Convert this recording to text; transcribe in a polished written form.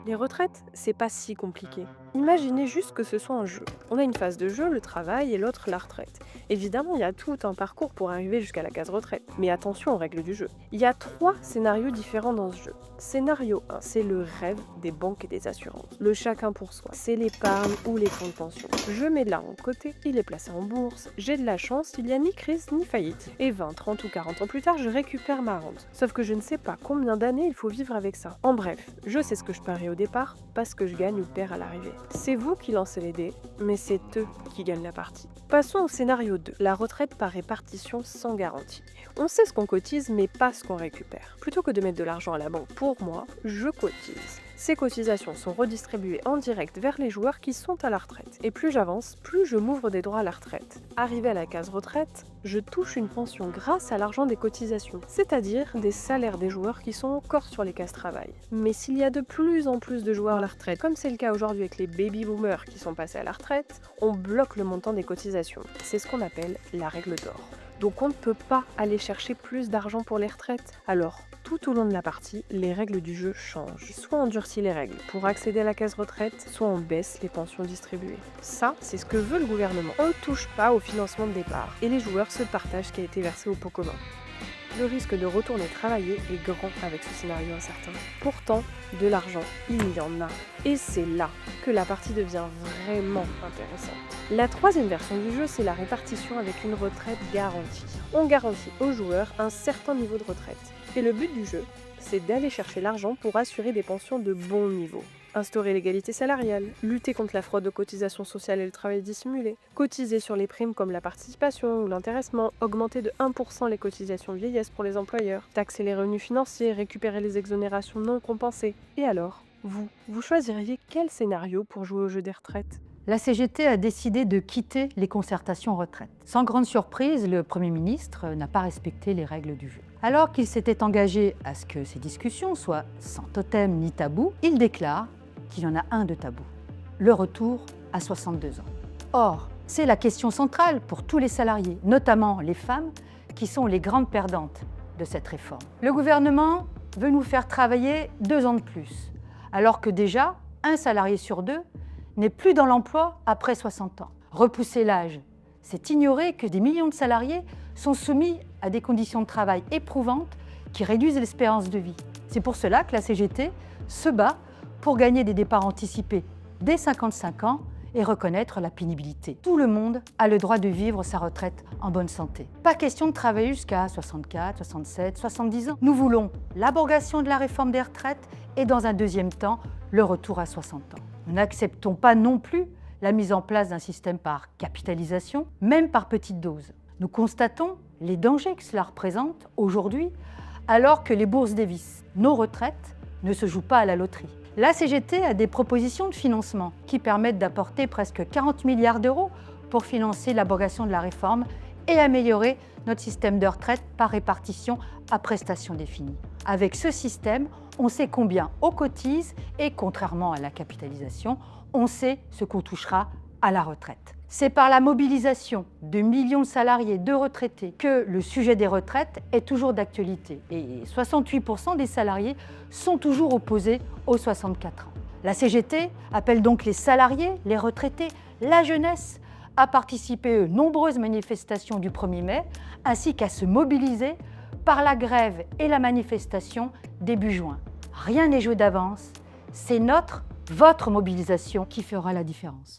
Les retraites, c'est pas si compliqué. Imaginez juste que ce soit un jeu. On a une phase de jeu, le travail, et l'autre, la retraite. Évidemment, il y a tout un parcours pour arriver jusqu'à la case retraite. Mais attention aux règles du jeu. Il y a 3 scénarios différents dans ce jeu. Scénario 1, c'est le rêve des banques et des assurances. Le chacun pour soi, c'est l'épargne ou les fonds de pension. Je mets de l'argent de côté, il est placé en bourse, j'ai de la chance, il n'y a ni crise ni faillite. Et 20, 30 ou 40 ans plus tard, je récupère ma rente. Sauf que je ne sais pas combien d'années il faut vivre avec ça. En bref, je sais ce que je parie au départ, pas ce que je gagne ou perds à l'arrivée. C'est vous qui lancez les dés, mais c'est eux qui gagnent la partie. Passons au scénario 2, la retraite par répartition sans garantie. On sait ce qu'on cotise, mais pas ce qu'on récupère. Plutôt que de mettre de l'argent à la banque pour moi, je cotise. Ces cotisations sont redistribuées en direct vers les joueurs qui sont à la retraite. Et plus j'avance, plus je m'ouvre des droits à la retraite. Arrivé à la case retraite, je touche une pension grâce à l'argent des cotisations, c'est-à-dire des salaires des joueurs qui sont encore sur les cases travail. Mais s'il y a de plus en plus de joueurs à la retraite, comme c'est le cas aujourd'hui avec les baby boomers qui sont passés à la retraite, on bloque le montant des cotisations. C'est ce qu'on appelle la règle d'or. Donc on ne peut pas aller chercher plus d'argent pour les retraites. Alors, tout au long de la partie, les règles du jeu changent. Soit on durcit les règles pour accéder à la case retraite, soit on baisse les pensions distribuées. Ça, c'est ce que veut le gouvernement. On ne touche pas au financement de départ et les joueurs se partagent ce qui a été versé au pot commun. Le risque de retourner travailler est grand avec ce scénario incertain. Pourtant, de l'argent, il y en a. Et c'est là que la partie devient vraiment intéressante. La troisième version du jeu, c'est la répartition avec une retraite garantie. On garantit aux joueurs un certain niveau de retraite. Et le but du jeu, c'est d'aller chercher l'argent pour assurer des pensions de bon niveau. Instaurer l'égalité salariale, lutter contre la fraude aux cotisations sociales et le travail dissimulé, cotiser sur les primes comme la participation ou l'intéressement, augmenter de 1% les cotisations vieillesse pour les employeurs, taxer les revenus financiers, récupérer les exonérations non compensées. Et alors, vous choisiriez quel scénario pour jouer au jeu des retraites ? La CGT a décidé de quitter les concertations retraite. Sans grande surprise, le Premier ministre n'a pas respecté les règles du jeu. Alors qu'il s'était engagé à ce que ces discussions soient sans totem ni tabou, il déclare qu'il y en a un de tabou, le retour à 62 ans. Or, c'est la question centrale pour tous les salariés, notamment les femmes, qui sont les grandes perdantes de cette réforme. Le gouvernement veut nous faire travailler 2 ans de plus, alors que déjà, un salarié sur 2 n'est plus dans l'emploi après 60 ans. Repousser l'âge, c'est ignorer que des millions de salariés sont soumis à des conditions de travail éprouvantes qui réduisent l'espérance de vie. C'est pour cela que la CGT se bat pour gagner des départs anticipés dès 55 ans et reconnaître la pénibilité. Tout le monde a le droit de vivre sa retraite en bonne santé. Pas question de travailler jusqu'à 64, 67, 70 ans. Nous voulons l'abrogation de la réforme des retraites et dans un deuxième temps, le retour à 60 ans. Nous n'acceptons pas non plus la mise en place d'un système par capitalisation, même par petites doses. Nous constatons les dangers que cela représente aujourd'hui, alors que les bourses dévissent. Nos retraites ne se jouent pas à la loterie. La CGT a des propositions de financement qui permettent d'apporter presque 40 milliards d'euros pour financer l'abrogation de la réforme et améliorer notre système de retraite par répartition à prestations définies. Avec ce système, on sait combien on cotise et, contrairement à la capitalisation, on sait ce qu'on touchera à la retraite. C'est par la mobilisation de millions de salariés, de retraités, que le sujet des retraites est toujours d'actualité. Et 68% des salariés sont toujours opposés aux 64 ans. La CGT appelle donc les salariés, les retraités, la jeunesse à participer aux nombreuses manifestations du 1er mai, ainsi qu'à se mobiliser par la grève et la manifestation début juin. Rien n'est joué d'avance, c'est votre mobilisation qui fera la différence.